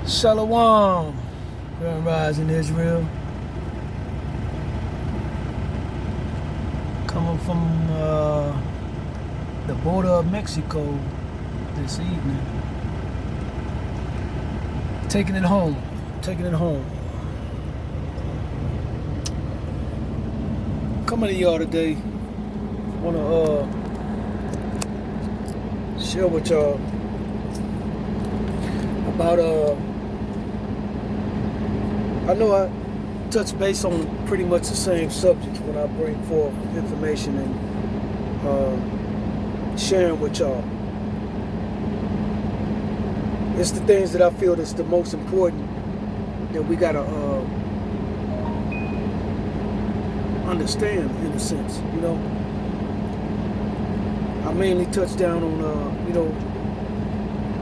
Shalom, Grand Rising Israel. Coming from the border of Mexico this evening. Taking it home. Coming to y'all today. Wanna share with y'all about I know I touch base on pretty much the same subjects when I bring forth information and sharing with y'all. It's the things that I feel that's the most important that we gotta understand in a sense, you know. I mainly touch down on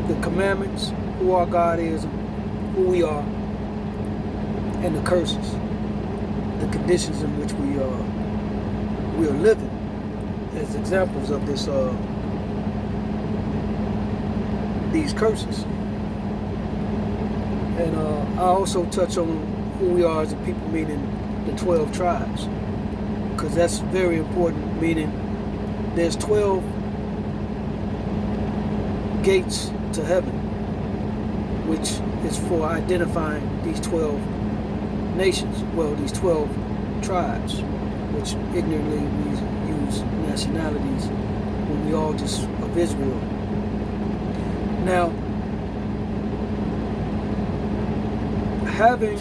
the commandments, who our God is, who we are, and the curses, the conditions in which we are living as examples of this these curses. And I also touch on who we are as a people, meaning the 12 tribes, because that's very important, meaning there's 12 gates to heaven, which is for identifying these 12 nations, well, these 12 tribes, which ignorantly we use nationalities when we all just of Israel. Now, having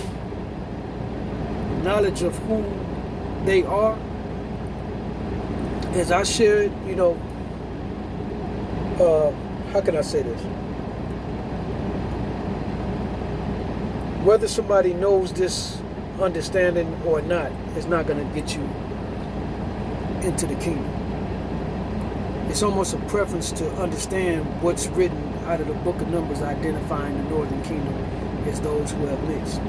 knowledge of who they are, as I shared, how can I say this? Whether somebody knows this understanding or not is not going to get you into the kingdom. It's almost a preference to understand what's written out of the book of Numbers identifying the northern kingdom as those who have mixed.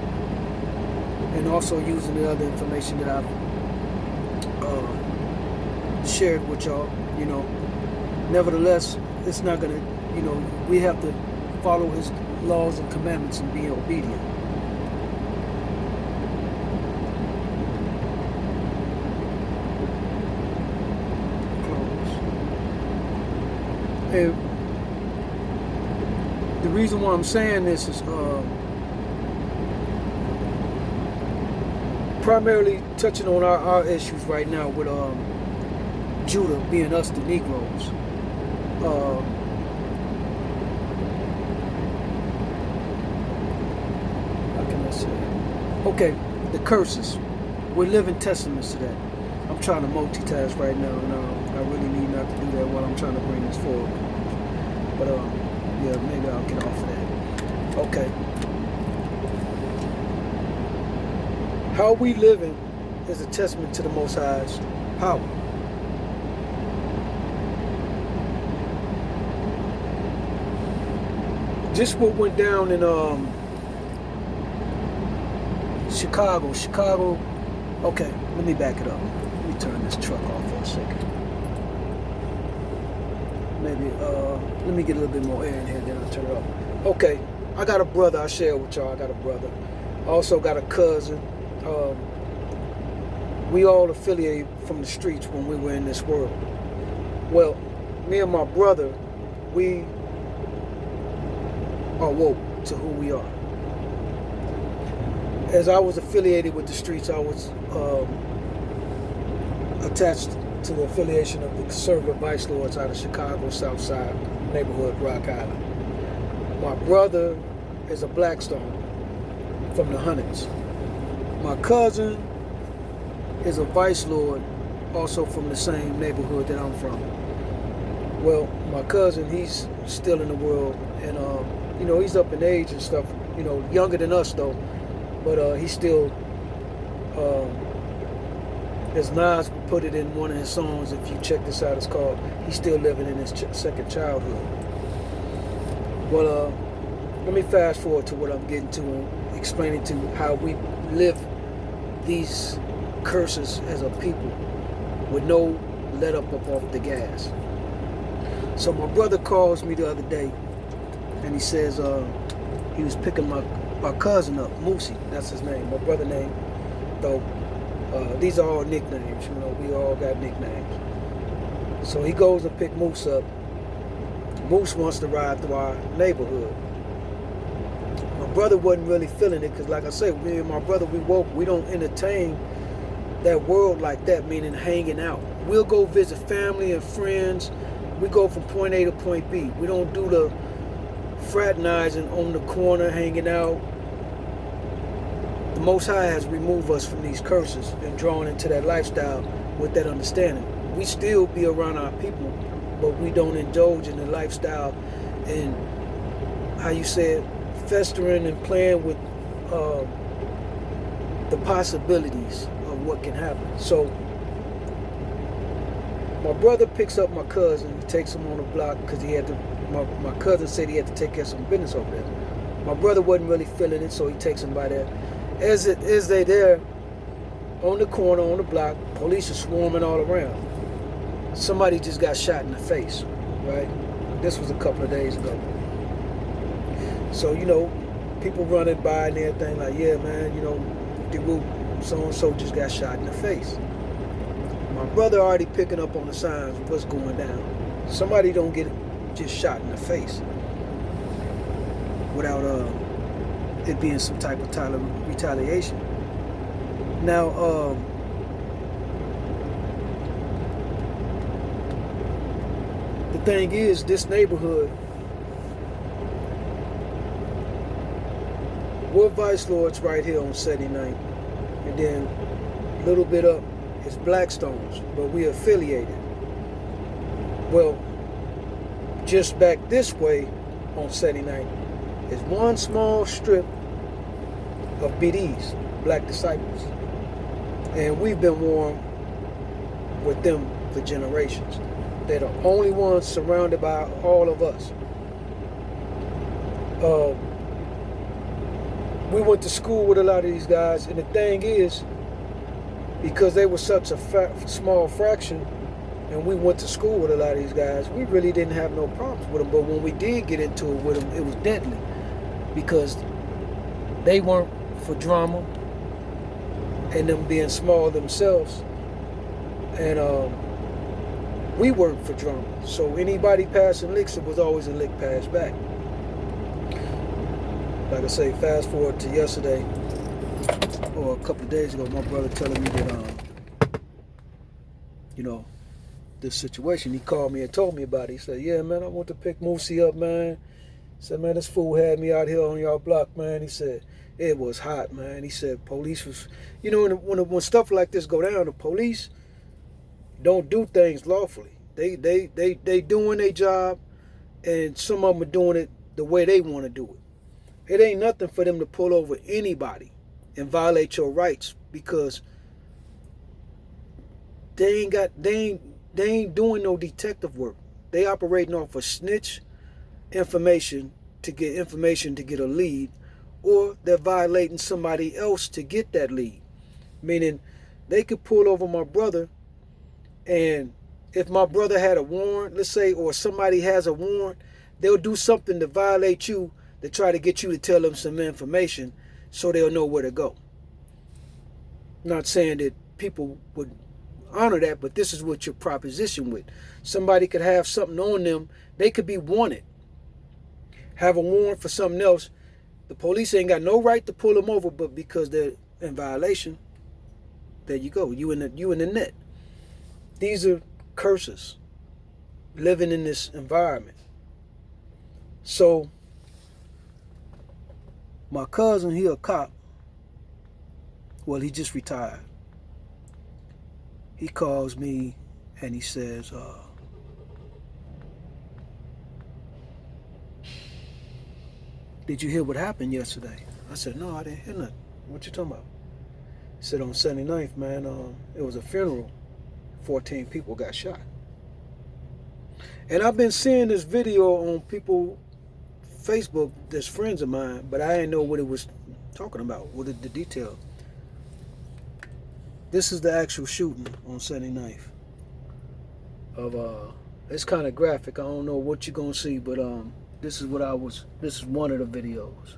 And also using the other information that I've shared with y'all, Nevertheless, it's not going to, we have to follow his laws and commandments and be obedient. And the reason why I'm saying this is primarily touching on our issues right now with Judah being us, the Negroes. How can I say? Okay, the curses. We're living testaments to that. I'm trying to multitask right now, and I really need not to do that while I'm trying to bring this forward. But yeah, maybe I'll get off of that. Okay. How we living is a testament to the Most High's power. Just what went down in Chicago. Okay, let me back it up. Let me turn this truck off for a second. Maybe let me get a little bit more air in here, then I'll turn it off. Okay, I got a brother. I share with y'all. I got a brother. I also got a cousin. We all affiliated from the streets when we were in this world. Well, me and my brother, we are woke to who we are. As I was affiliated with the streets, I was attached to the affiliation of the conservative vice lords out of Chicago, South Side neighborhood, Rock Island. My brother is a Blackstone from the Hundreds. My cousin is a vice lord, also from the same neighborhood that I'm from. Well, my cousin, he's still in the world, and he's up in age and stuff, younger than us though, but he's still, as Nas put it in one of his songs, if you check this out, it's called He's Still Living in His Second Childhood. Well, let me fast forward to what I'm getting to and explaining to how we live these curses as a people with no let up off the gas. So my brother calls me the other day and he says He was picking my cousin up, Moosey, that's his name, my brother name, though. These are all nicknames, you know, we all got nicknames. So he goes and pick Moose up. Moose wants to ride through our neighborhood. My brother wasn't really feeling it because, like I said, me and my brother, we don't entertain that world like that, meaning hanging out. We'll go visit family and friends. We go from point A to point B. We don't do the fraternizing on the corner, hanging out. The Most High has removed us from these curses and drawn into that lifestyle with that understanding. We still be around our people, but we don't indulge in the lifestyle and, how you said, festering and playing with the possibilities of what can happen. So my brother picks up my cousin. He takes him on the block because he had to. My cousin said he had to take care of some business over there. My brother wasn't really feeling it, so he takes him by there. As they there on the corner, on the block, police are swarming all around. Somebody just got shot in the face, right? This was a couple of days ago. So, you know, people running by and everything like, yeah, man, you know, so-and-so just got shot in the face. My brother already picking up on the signs of what's going down. Somebody don't get just shot in the face without it being some type of retaliation. Now, the thing is, this neighborhood, we're Vice Lords right here on 79th, and then a little bit up is Blackstones, but we affiliated. Well, just back this way on 79th is one small strip of BDs, Black Disciples, and we've been warm with them for generations. They're the only ones surrounded by all of us. We went to school with a lot of these guys, and the thing is, because they were such a small fraction, and we went to school with a lot of these guys, we really didn't have no problems with them. But when we did get into it with them, it was deadly, because they weren't for drama, and them being small themselves, and we weren't for drama. So anybody passing licks, it was always a lick passed back. Like I say, fast forward to yesterday, or a couple of days ago, my brother telling me that, you know, this situation. He called me and told me about it. He said, yeah, man, I went to pick Moosey up, man. He said, man, this fool had me out here on y'all block, man. He said, it was hot, man. He said, police was, you know, when stuff like this go down, the police don't do things lawfully. They doing their job, and some of them are doing it the way they want to do it. It ain't nothing for them to pull over anybody and violate your rights, because they ain't doing no detective work. They operating off of snitch information to get a lead, or they're violating somebody else to get that lead. Meaning they could pull over my brother, and if my brother had a warrant, let's say, or somebody has a warrant, they'll do something to violate you, to try to get you to tell them some information so they'll know where to go. Not saying that people would honor that, but this is what your proposition with. Somebody could have something on them. They could be wanted, have a warrant for something else. The police ain't got no right to pull them over, but because they're in violation, there you go. You in the net. These are curses, living in this environment. So my cousin, he a cop. Well, he just retired. He calls me and he says, did you hear what happened yesterday? I said, no, I didn't hear nothing. What you talking about? He said, on 79th, man, it was a funeral. 14 people got shot. And I've been seeing this video on people Facebook that's friends of mine, but I didn't know what it was talking about, what the detail. This is the actual shooting on 79th. It's kind of graphic. I don't know what you're gonna see, but this is one of the videos.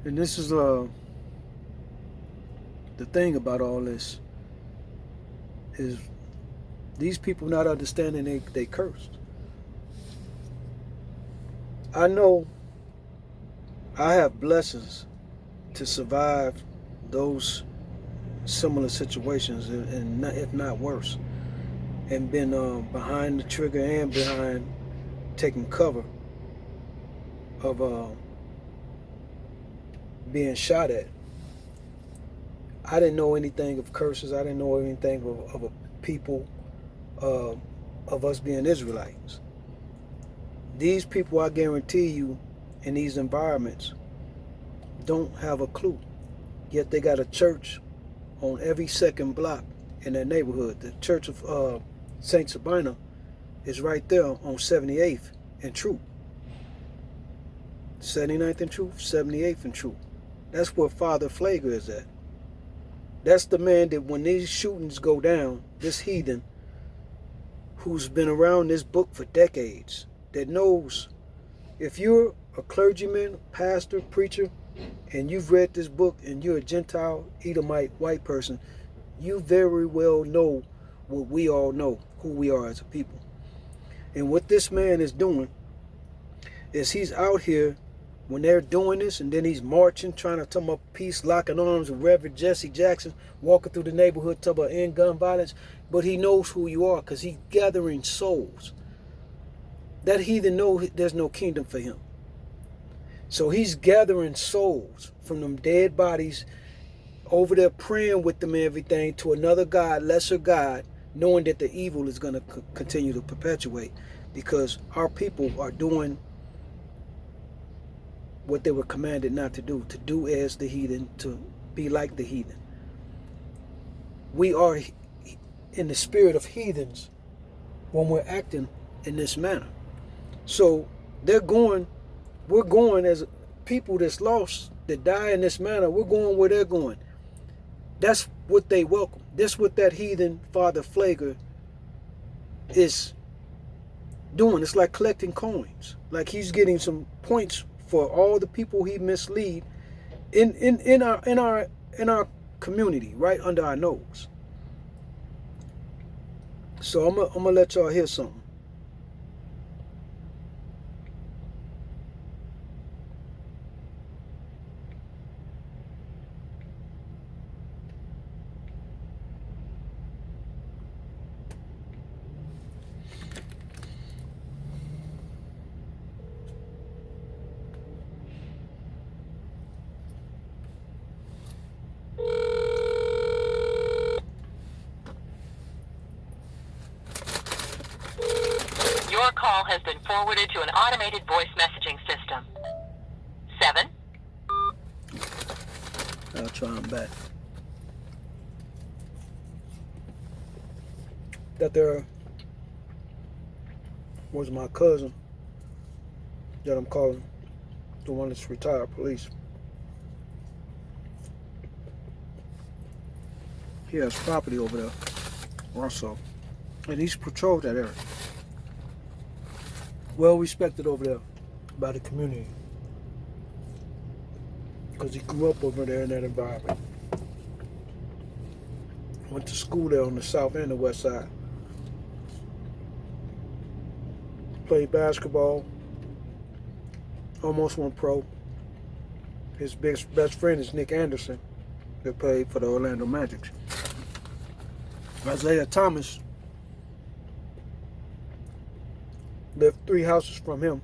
And this is the thing about all this is these people not understanding they cursed. I know I have blessings to survive those similar situations, and not, if not worse, and been behind the trigger and behind taking cover of being shot at. I didn't know anything of curses. I didn't know anything of a people of us being Israelites. These people, I guarantee you, in these environments, don't have a clue. Yet they got a church on every second block in their neighborhood. The Church of Saint Sabina is right there on 78th and Troop. 79th and Troop, 78th and Troop. That's where Father Pfleger is at. That's the man that when these shootings go down, this heathen who's been around this book for decades, that knows if you're a clergyman, pastor, preacher, and you've read this book and you're a Gentile, Edomite, white person, you very well know what we all know, who we are as a people. And what this man is doing is he's out here when they're doing this, and then he's marching, trying to talk about peace, locking arms with Reverend Jesse Jackson, walking through the neighborhood, talking about end gun violence. But he knows who you are because he's gathering souls. That heathen knows there's no kingdom for him. So he's gathering souls from them dead bodies over there, praying with them and everything to another God, lesser God, knowing that the evil is going to continue to perpetuate because our people are doing what they were commanded not to do as the heathen, to be like the heathen. We are in the spirit of heathens when we're acting in this manner. So we're going as people that's lost, that die in this manner, we're going where they're going. That's what they welcome. That's what that heathen Father Pfleger is doing. It's like collecting coins. Like he's getting some points for all the people he mislead in our community, right under our nose. So I'm gonna let y'all hear something. Your call has been forwarded to an automated voice messaging system. 7. I'll try them back. That there was my cousin that I'm calling, the one that's retired police. He has property over there also, and he's patrolled that area. Well respected over there by the community because he grew up over there in that environment. Went to school there on the south and the west side. Played basketball. Almost went pro. His best friend is Nick Anderson, that played for the Orlando Magic. Isaiah Thomas lived 3 houses from him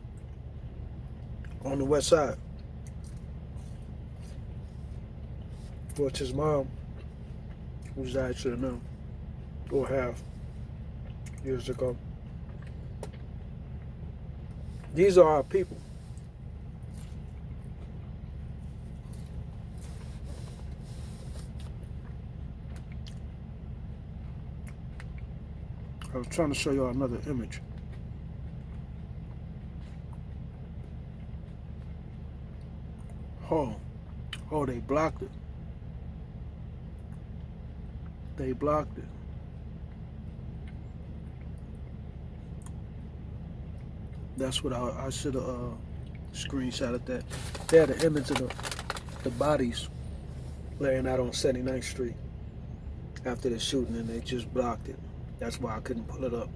on the west side, which his mom, who's died, should have known, or have, years ago. These are our people. I was trying to show you another image. Oh, they blocked it. They blocked it. That's what I should have screenshotted that. They had an image of the bodies laying out on 79th Street after the shooting, and they just blocked it. That's why I couldn't pull it up.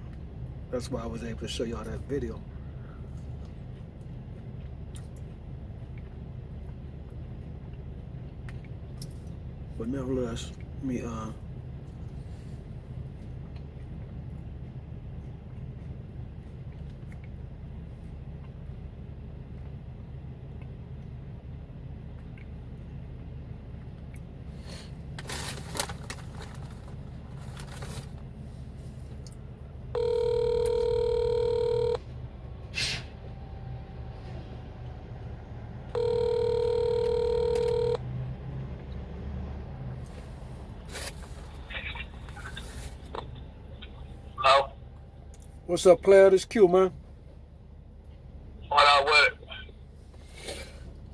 That's why I was able to show y'all that video. But nevertheless, me Hello? what's up, player? This Q, man. What up with it?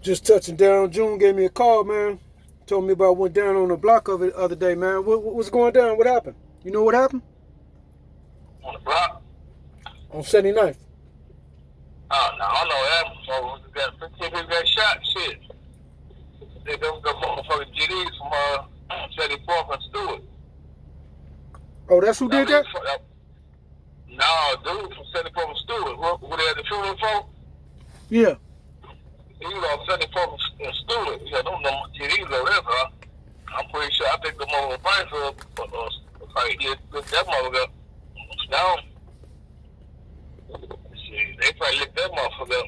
Just touching down. June gave me a call, man. Told me about went down on the block of it the other day, man. What's going down? What happened? You know what happened? On the block? On 79th. Oh, no, I know that. So, we got 15 people got shot. Shit. They them motherfucking GDs from 74th and Stewart. Oh, that's who did that? No, dude from 74th and Stewart. Who they had the funeral for? Yeah. He was on 74th and Stewart. Yeah, them GDs over there, bro. I'm pretty sure. I think the mother was like, that motherfucker down. Shit, they probably licked that motherfucker up.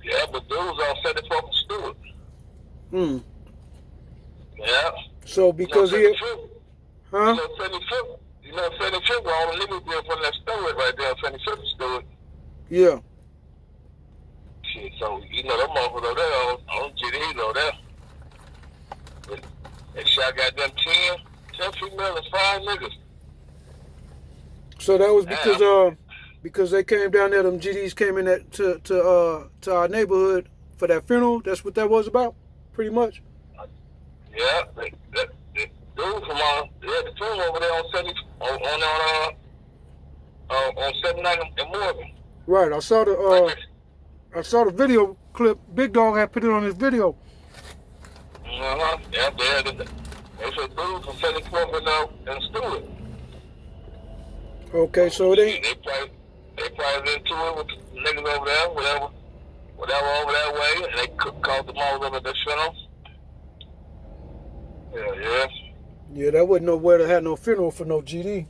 Yeah, but dude was on 74th and Stewart. Hmm. Yeah. So because he, huh? You know, 75th, all the niggas there from that Stewart right there, 75th Stewart. Yeah. Shit, so, you know, them motherfuckers over there on GDs over there. But they shot goddamn 10 females and 5 niggas. So that was because they came down there. Them GDs came in to our neighborhood for that funeral. That's what that was about, pretty much. Yeah, the dude from the funeral over there on 70 on 79 and Morgan. Right. I saw the video clip. Big Dog had put it on his video. Yeah, they said dude from 74th and Stewart. Okay, so it ain't. They probably into it with the niggas over there, whatever over that way, and they called them all over the funeral. Yeah. Yeah, that wasn't nowhere to have no funeral for no GD.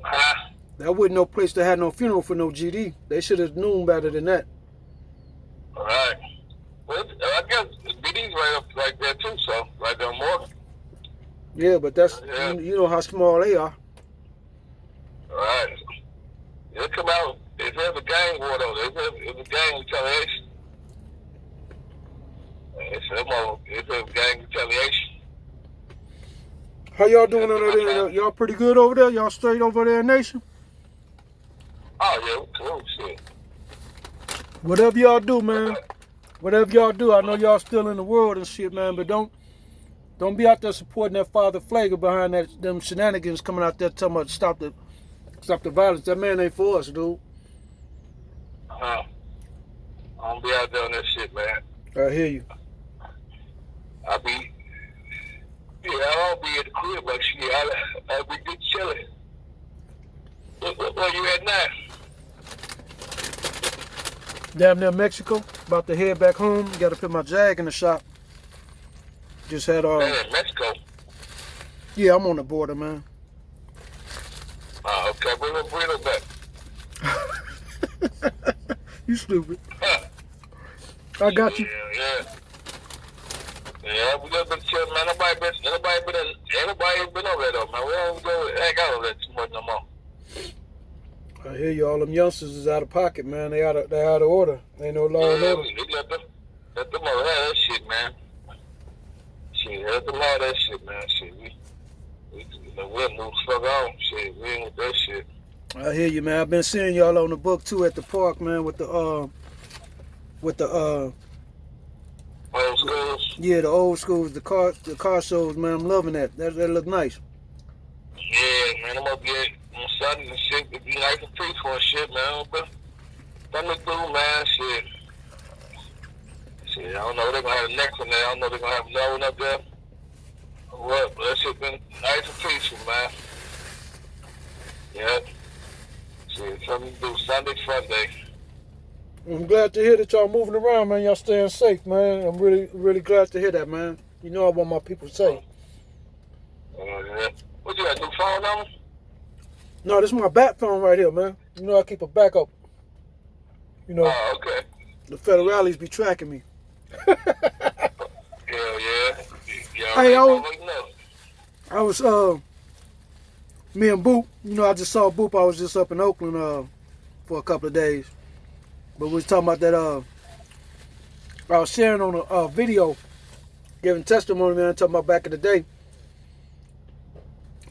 Huh? That wasn't no place to have no funeral for no GD. They should have known better than that. All right. Well, I guess BD's right up like that too, so right there more. Yeah, but that's you know how small they are. All right. It'll come out. If there's a gang war though, if a gang retaliation. If there's a gang retaliation. How y'all doing over there? Y'all pretty good over there? Y'all straight over there, Nation? Oh yeah, cool shit. Whatever y'all do, man. Whatever y'all do, I know y'all still in the world and shit, man. But don't be out there supporting that Father Flagger behind them shenanigans coming out there talking about stop the violence. That man ain't for us, dude. I don't be out there on that shit, man. I hear you. I don't be at the crib, but shit, I'll be good chilling. Where you at now? Damn near Mexico. About to head back home. Got to put my Jag in the shop. Just had Man, in Mexico. Yeah, I'm on the border, man. Okay, bring her back. You stupid. I got you. Yeah, we got been chilling, man. Nobody been over there though, man. We don't go hang out over there too much no more. I hear you. All them youngsters is out of pocket, man. They out of order. Ain't no law and order. Let them over there that shit, man. Shit, let them all that shit, man. Shit, we'll move the fuck on. Shit, we ain't with that shit. I hear you, man. I've been seeing y'all on the book too at the park, man, with the old schools. Yeah, the old schools, the car shows, man. I'm loving that. That look nice. Yeah, man. I'm up here on Sundays and shit. It be nice and peaceful and shit, man. But let me through, man. Shit. don't know. They're gonna have the next one there. I don't know. They're gonna have another one up there. What? But that shit been nice and peaceful, man. Yeah. Shit, something to do Sunday, Sunday. I'm glad to hear that y'all moving around, man. Y'all staying safe, man. I'm really, really glad to hear that, man. You know I want my people safe. Yeah. What you got, new phone number? No, this is my bat phone right here, man. You know I keep a backup. You know, Oh, okay. the federales be tracking me. Yeah, yeah. Hey, know. I was, me and Boop, you know, I just saw Boop. I was just up in Oakland for a couple of days. But we was talking about that, I was sharing on a video, giving testimony, man, talking about back in the day.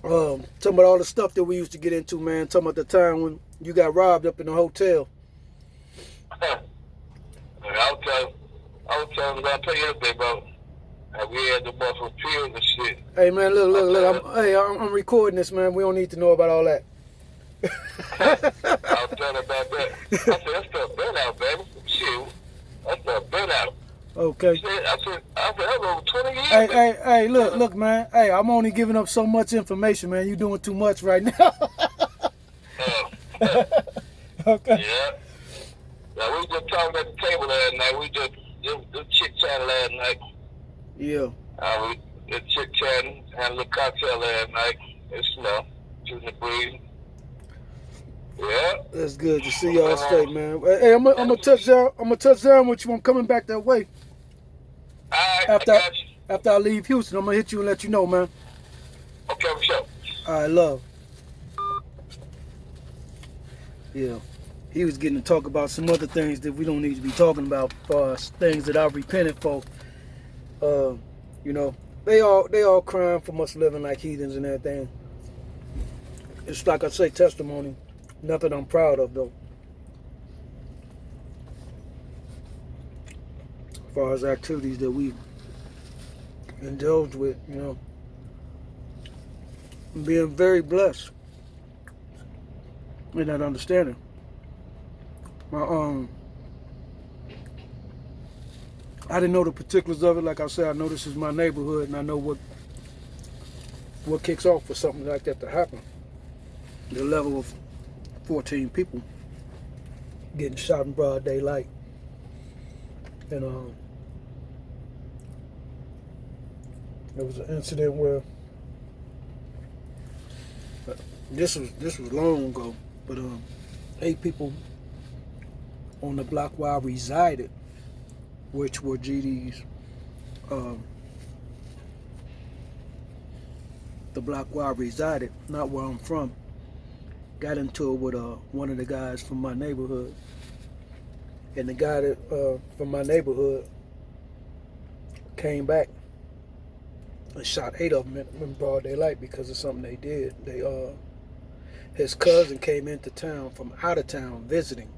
Talking about all the stuff that we used to get into, man. Talking about the time when you got robbed up in the hotel. I was telling I'll tell you everything about how we had the muscle pills and shit. Hey, man, look. I'm recording this, man. We don't need to know about all that. I was telling about that. I said, that stuff been out, baby. Shit, that stuff been out. Okay. I said, that was over 20 years. Hey, look, man. Hey, I'm only giving up so much information, man. You doing too much right now. Okay. Yeah. Now, we was just talking at the table last night. We just chit-chatting last night. Yeah. We just chit-chatting, had a little cocktail last night. It's, shooting the breeze. Yeah. That's good to see y'all straight, man. Hey, I'm gonna touch down. I'm gonna touch down with you. I'm coming back that way. All right, After I leave Houston, I'm gonna hit you and let you know, man. Okay, for sure. All right, love. Yeah. He was getting to talk about some other things that we don't need to be talking about, as far as things that I've repented for. You know, they all crying from us living like heathens and everything. It's like I say, testimony. Nothing I'm proud of, though. As far as activities that we indulged with, you know. Being very blessed in that understanding. I didn't know the particulars of it. Like I said, I know this is my neighborhood, and I know what kicks off for something like that to happen. The level of 14 people getting shot in broad daylight, and there was an incident where this was long ago, but 8 people on the block where I resided, which were GDs, the block where I resided, not where I'm from, got into it with one of the guys from my neighborhood. And the guy that from my neighborhood came back and shot 8 of them in broad daylight because of something they did. His cousin came into town from out of town visiting,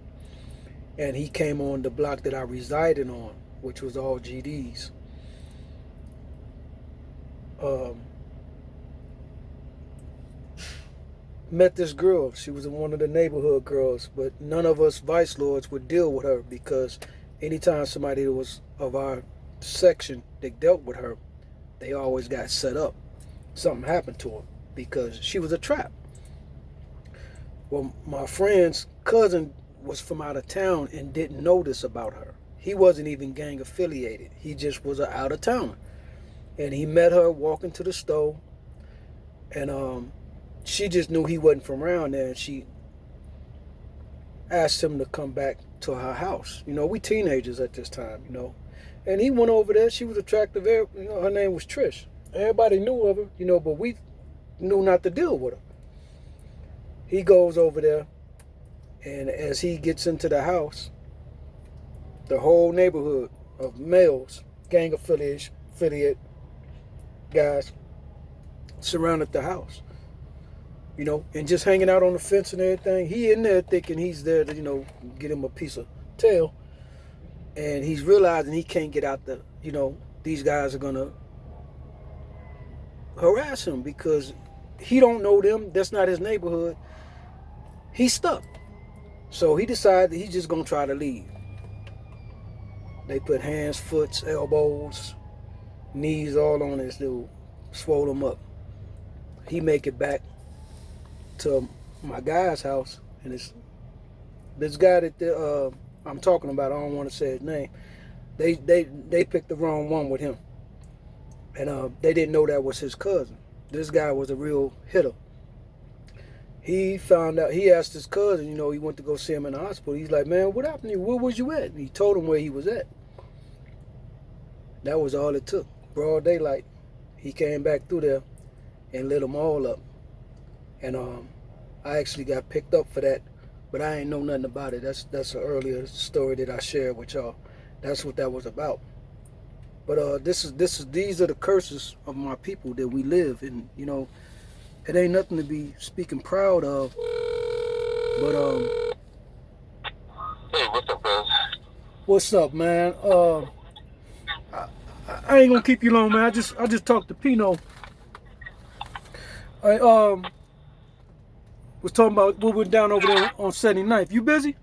and he came on the block that I resided on, which was all GDs. Met this girl. She was one of the neighborhood girls, but none of us vice lords would deal with her, because anytime somebody that was of our section that dealt with her, they always got set up. Something happened to her because she was a trap. Well, my friend's cousin was from out of town and didn't know this about her. He wasn't even gang affiliated. He just was an out of towner. And he met her walking to the store, and she just knew he wasn't from around there, and she asked him to come back to her house. You know, we teenagers at this time, you know. And he went over there. She was attractive. You know, her name was Trish. Everybody knew of her, you know, but we knew not to deal with her. He goes over there, and as he gets into the house, the whole neighborhood of males, gang affiliate guys, surrounded the house. You know, and just hanging out on the fence and everything. He in there thinking he's there to, you know, get him a piece of tail. And he's realizing he can't get out the, you know, these guys are going to harass him because he don't know them. That's not his neighborhood. He's stuck. So he decided that he's just going to try to leave. They put hands, foots, elbows, knees all on this dude, swole him up. He make it back to my guy's house, and it's this guy that I'm talking about. I don't want to say his name. They picked the wrong one with him, and they didn't know that was his cousin. This guy was a real hitter. He found out. He asked his cousin. You know, he went to go see him in the hospital. He's like, "Man, what happened to you? Where was you at?" And he told him where he was at. That was all it took. Broad daylight. He came back through there and lit them all up. And I actually got picked up for that, but I ain't know nothing about it. That's an earlier story that I shared with y'all. That's what that was about. But these are the curses of my people that we live in. You know, it ain't nothing to be speaking proud of. But Hey, what's up, guys? what's up, man? I ain't gonna keep you long, man. I just talked to Pino. I was talking about what went down over there on 79th. You busy?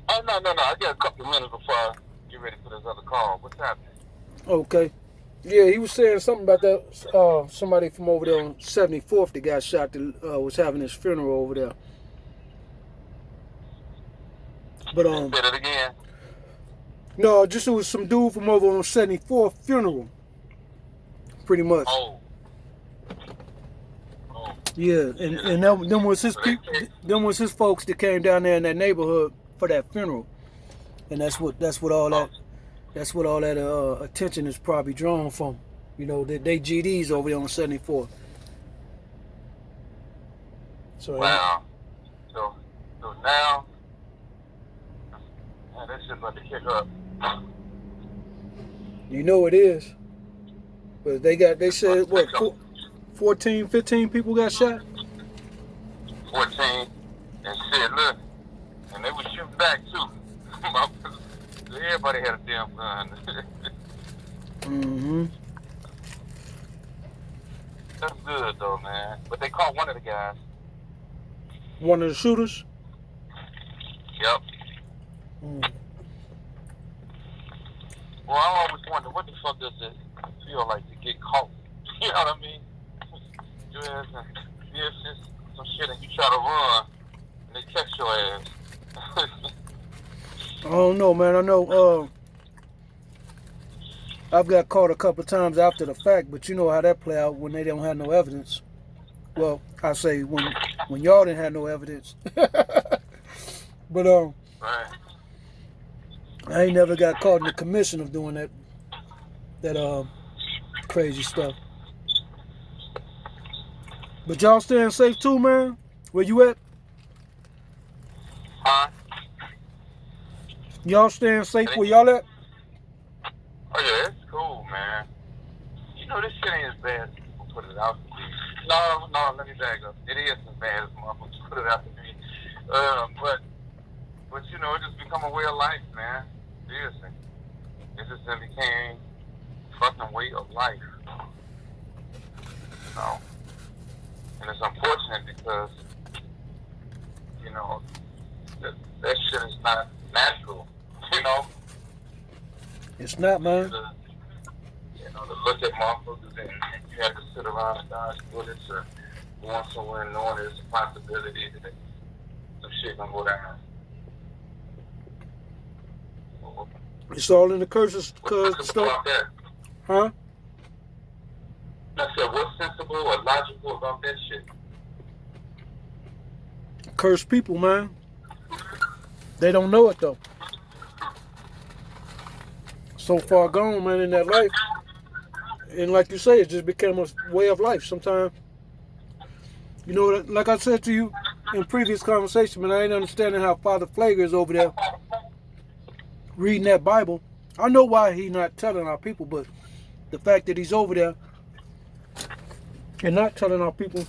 Oh, no. I got a couple of minutes before I get ready for this other call. What's happening? Okay. Yeah, he was saying something about that. Somebody from over there on 74th that got shot that was having his funeral over there. But Say that again. no, just it was some dude from over on 74th funeral. Pretty much. Oh. Yeah, and them was his people. Them was his folks that came down there in that neighborhood for that funeral, and that's what all that attention is probably drawn from. You know, they GDs over there on 74th. So Wow. So now, man, that shit's about to kick up. you know it is. But they said what 14, 15 people got shot. 14. And shit, look. And they was shooting back, too. Everybody had a damn gun. Mm-hmm. That's good, though, man. But they caught one of the guys. One of the shooters. Yep. Mm. Well, I always wonder, what the fuck does it feel like to get caught? You know what I mean? Your ass, it's just some shit and you try to run, and they catch your ass. I don't know, man. I know I've got caught a couple times after the fact, but you know how that play out when they don't have no evidence. Well, I say when y'all didn't have no evidence. But Right. I ain't never got caught in the commission of doing that crazy stuff. But y'all staying safe too, man? Where you at? Huh? Y'all staying safe where y'all at? Oh, yeah, it's cool, man. You know, this shit ain't as bad as people put it out to be. No, let me back up. It is as bad as motherfuckers put it out to be. But you know, it just become a way of life, man. Seriously. It just became a fucking way of life. You know? And it's unfortunate because, you know, that shit is not natural, you know? It's not, man. You know, to look at motherfuckers and you have to sit around and dodge bullets or going somewhere knowing there's a possibility that some shit gonna go down. It's all in the curses, What's cause sensible stuff. about that? Huh? I said, what's sensible or logical about that shit? Cursed people, man. They don't know it though. So far gone, man, in that life. And like you say, it just became a way of life. Sometimes, you know, like I said to you in previous conversation, man, I ain't understanding how Father Flager is over there reading that Bible. I know why he's not telling our people, but the fact that he's over there and not telling our people,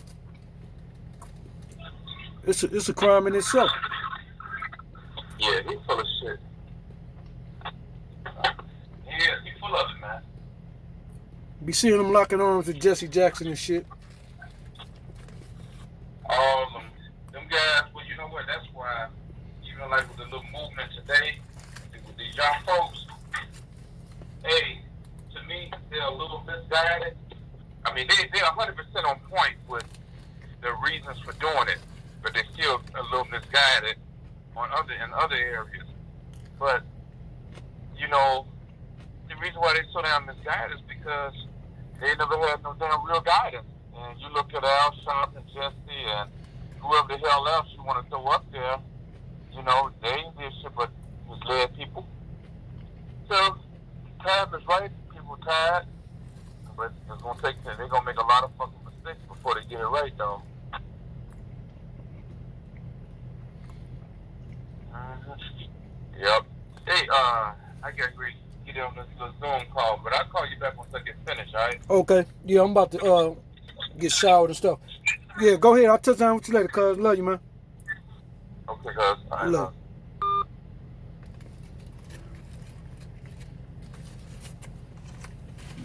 it's a crime in itself. Yeah, he's full of shit. Yeah, he's full of it, man. Be seeing him locking arms with Jesse Jackson and shit. All of them guys, well, you know what, that's why, even like with the little movement today, with the these young folks, hey, to me, they're a little misguided. I mean, they're 100% on point with the reasons for doing it, but they're still a little misguided in other areas. But, you know, the reason why they're so damn misguided is because they never had no damn real guidance. And you look at Al Sharpton and Jesse and whoever the hell else you want to throw up there, you know, they ain't did shit but misled people. So, time is right. People tired. But it's going to take, they're going to make a lot of fucking mistakes before they get it right, though. Yep. Hey, I got to get on this little Zoom call, but I'll call you back once I get finished, all right? Okay. Yeah, I'm about to get showered and stuff. Yeah, go ahead. I'll touch down with you later, cuz. Love you, man. Okay, cuz. All right, Love.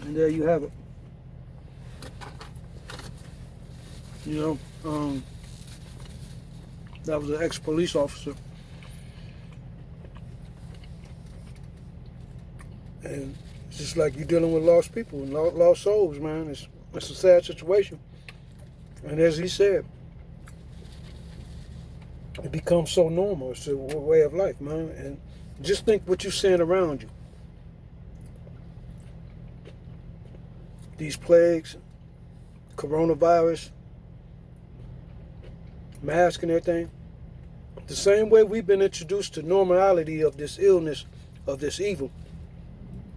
And there you have it. You know, that was an ex-police officer. And it's just like you're dealing with lost people and lost souls, man. It's a sad situation. And as he said, it becomes so normal. It's a way of life, man. And just think what you're seeing around you. These plagues, coronavirus, mask and everything. The same way we've been introduced to normality of this illness, of this evil.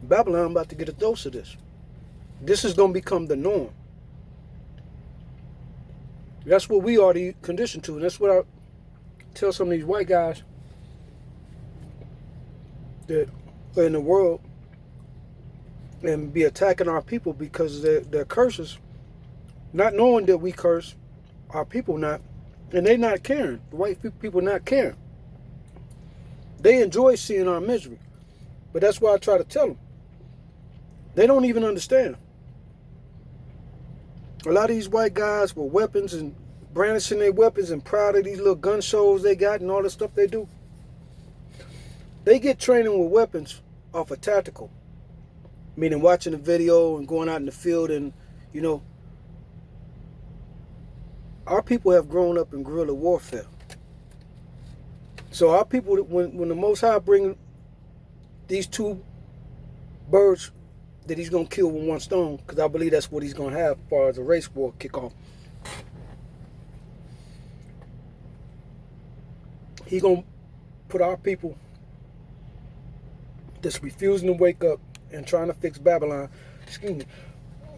Babylon about to get a dose of this. This is going to become the norm. That's what we already conditioned to. And that's what I tell some of these white guys that are in the world and be attacking our people because they're curses, not knowing that we curse our people not, and they not caring. The white people not caring. They enjoy seeing our misery. But that's why I try to tell them. They don't even understand. A lot of these white guys with weapons and brandishing their weapons and proud of these little gun shows they got and all the stuff they do. They get training with weapons off of tactical. Meaning watching a video and going out in the field and, you know, our people have grown up in guerrilla warfare. So our people, when the Most High bring these two birds that he's going to kill with one stone, because I believe that's what he's going to have as far as a race war kickoff. He's going to put our people that's refusing to wake up and trying to fix Babylon, excuse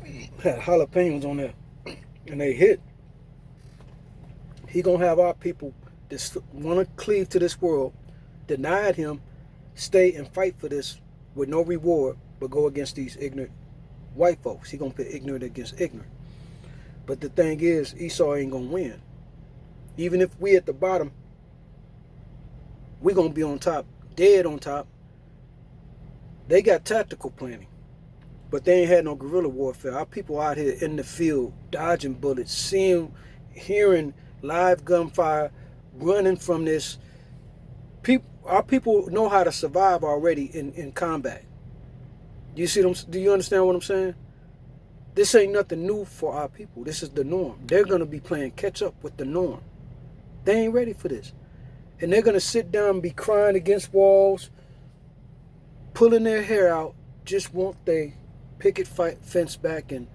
me, had jalapenos on there, and they hit. He going to have our people that want to cleave to this world, denied him, stay and fight for this with no reward, but go against these ignorant white folks. He going to put ignorant against ignorant. But the thing is, Esau ain't going to win. Even if we at the bottom, we going to be on top, dead on top. They got tactical planning, but they ain't had no guerrilla warfare. Our people out here in the field, dodging bullets, seeing, hearing live gunfire, running from this. Our people know how to survive already in combat. Do you understand what I'm saying? This ain't nothing new for our people. This is the norm. They're going to be playing catch up with the norm. They ain't ready for this. And they're going to sit down and be crying against walls, pulling their hair out, just want they picket fence back and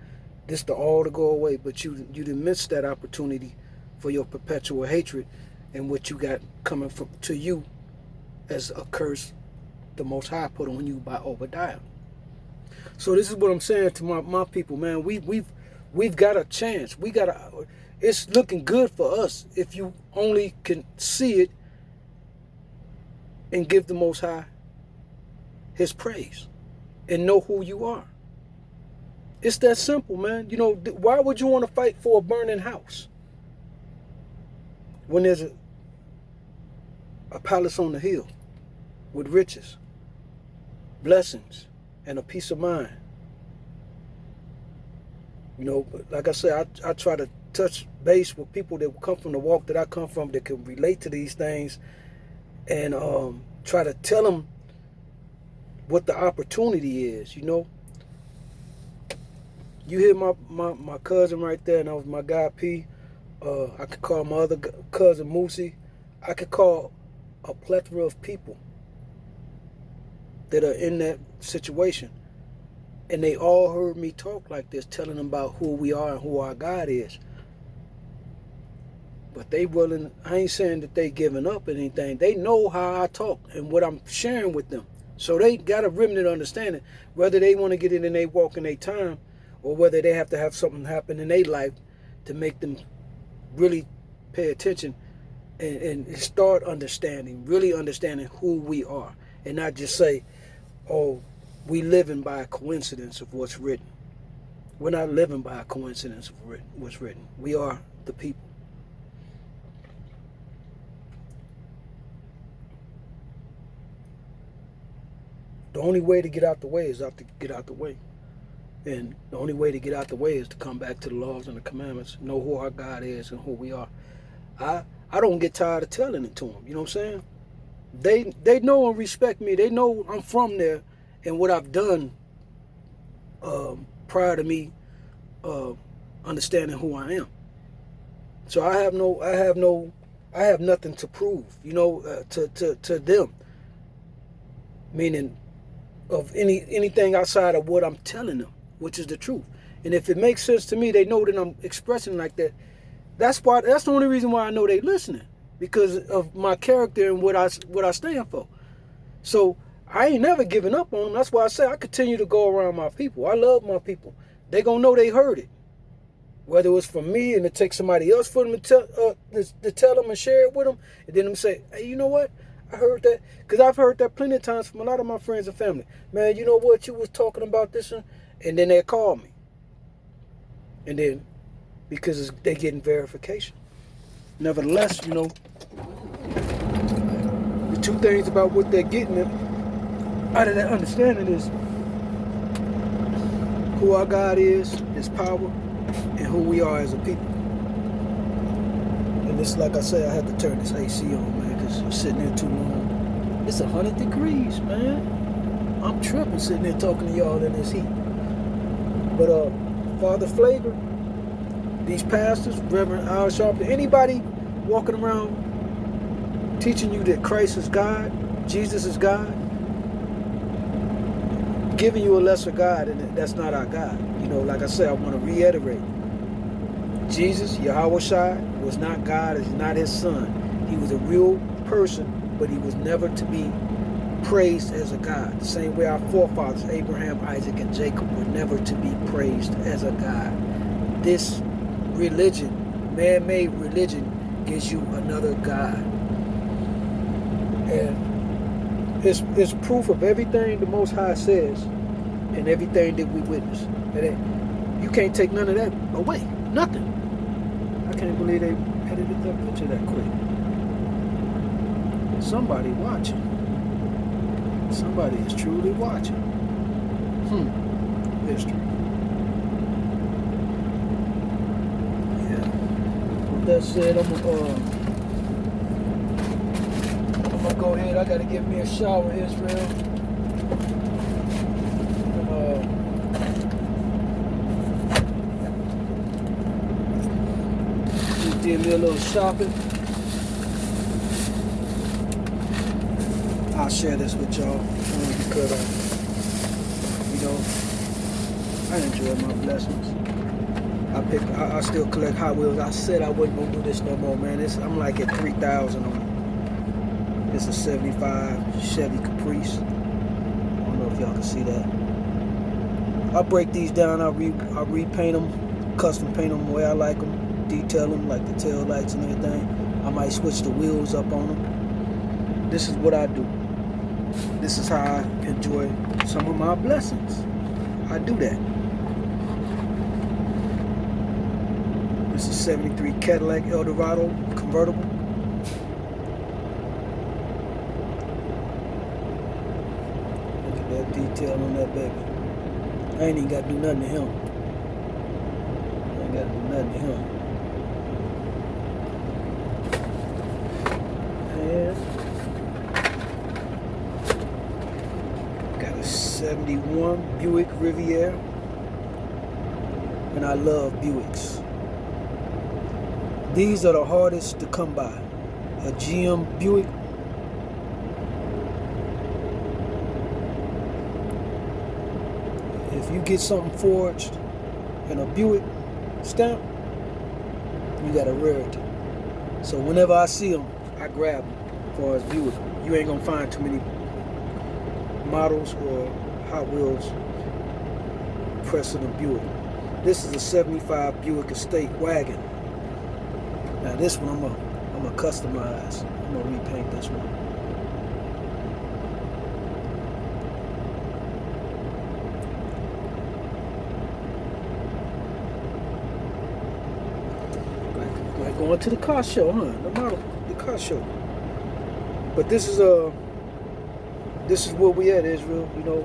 this to all to go away. But you didn't miss that opportunity for your perpetual hatred and what you got coming from to you as a curse the Most High put on you by Obadiah. So this is what I'm saying to my people, man. We've got a chance. It's looking good for us if you only can see it and give the Most High his praise and know who you are. It's that simple, man. You know, why would you want to fight for a burning house when there's a palace on the hill with riches, blessings, and a peace of mind? You know, like I said, I try to touch base with people that come from the walk that I come from that can relate to these things and try to tell them what the opportunity is, you know. You hear my cousin right there, and that was my guy P. I could call my other cousin Moosey. I could call a plethora of people that are in that situation. And they all heard me talk like this, telling them about who we are and who our God is. But they willing, I ain't saying that they giving up anything. They know how I talk and what I'm sharing with them. So they got a remnant understanding, whether they want to get it in their walk in their time, or whether they have to have something happen in their life to make them really pay attention and start understanding, really understanding who we are. And not just say, oh, we living by a coincidence of what's written. We're not living by a coincidence of what's written. We are the people. The only way to get out the way is to get out the way. And the only way to get out the way is to come back to the laws and the commandments, know who our God is and who we are. I don't get tired of telling it to them. You know what I'm saying? They know and respect me. They know I'm from there and what I've done prior to me understanding who I am. So I have nothing to prove, you know, to them. Meaning of anything outside of what I'm telling them, which is the truth. And if it makes sense to me, they know that I'm expressing like that. That's the only reason why I know they listening, because of my character and what I stand for. So I ain't never giving up on them. That's why I say I continue to go around my people. I love my people. They gonna know they heard it. Whether it was from me and it takes somebody else for them to tell them and share it with them, and then them say, hey, you know what? I heard that, because I've heard that plenty of times from a lot of my friends and family. Man, you know what? You was talking about this one, and then they call me. And then, because they getting verification. Nevertheless, you know, the two things about what they're getting out of that understanding is who our God is, His power, and who we are as a people. And it's like I say, I had to turn this AC on, man, because I'm sitting there too long. It's 100 degrees, man. I'm tripping sitting there talking to y'all in this heat. But Father Flavor, these pastors, Reverend Al Sharpton, anybody walking around teaching you that Christ is God, Jesus is God, giving you a lesser God, and that's not our God. You know, like I said, I want to reiterate. Jesus, Yahweh Shai, was not God, is not his son. He was a real person, but he was never to be praised as a God. The same way our forefathers, Abraham, Isaac, and Jacob, were never to be praised as a God. This religion, man-made religion, gives you another God. And it's proof of everything the Most High says and everything that we witness. And you can't take none of that away. Nothing. I can't believe they edited that picture that quick. Somebody watching. Somebody is truly watching. History. Yeah. With that said, I'm gonna go ahead. I gotta give me a shower, Israel. Just did me a little shopping. I'll share this with y'all because, you know, I enjoy my blessings. I still collect Hot Wheels. I said I wasn't gonna do this no more, man. I'm like at 3,000 on it. It's a 75 Chevy Caprice. I don't know if y'all can see that. I break these down. I repaint them, custom paint them the way I like them, detail them like the tail lights and everything. I might switch the wheels up on them. This is what I do. This is how I enjoy some of my blessings. I do that. This is 73 Cadillac Eldorado convertible. Look at that detail on that baby. I ain't even got to do nothing to him. I ain't got to do nothing to him. And 71 Buick Riviera, and I love Buicks. These are the hardest to come by. A GM Buick, if you get something forged and a Buick stamp, you got a rarity. So whenever I see them, I grab them. For as Buick, you ain't gonna find too many models or Hot Wheels pressing a Buick. This is a 75 Buick Estate wagon. Now this one I'm gonna customize. I'm gonna repaint this one. Like going to the car show, huh? The car show. But this is where we at, Israel. You know,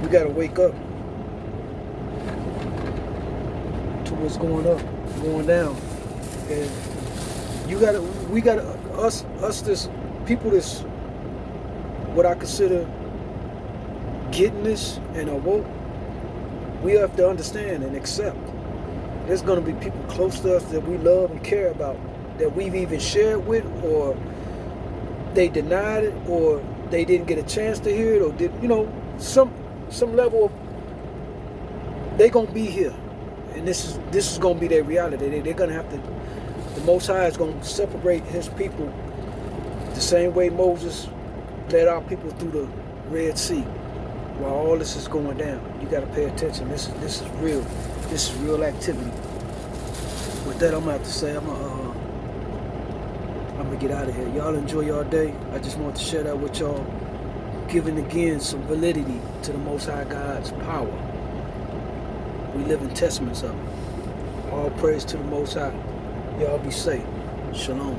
we gotta wake up to what's going up, going down, and we gotta us this people this what I consider getting this and awoke. We have to understand and accept. There's gonna be people close to us that we love and care about, that we've even shared with, or they denied it, or they didn't get a chance to hear it, or did, you know, some level of, they gonna be here, and this is gonna be their reality. They're gonna have to, the Most High is gonna separate His people the same way Moses led our people through the Red Sea. While all this is going down, you gotta pay attention. This is real. This is real activity. With that, I'm gonna have to say I'm gonna get out of here. Y'all enjoy your day. I just want to share that with y'all, giving again some validity to the Most High God's power. We live in testaments of it. All praise to the Most High. Y'all be safe. Shalom.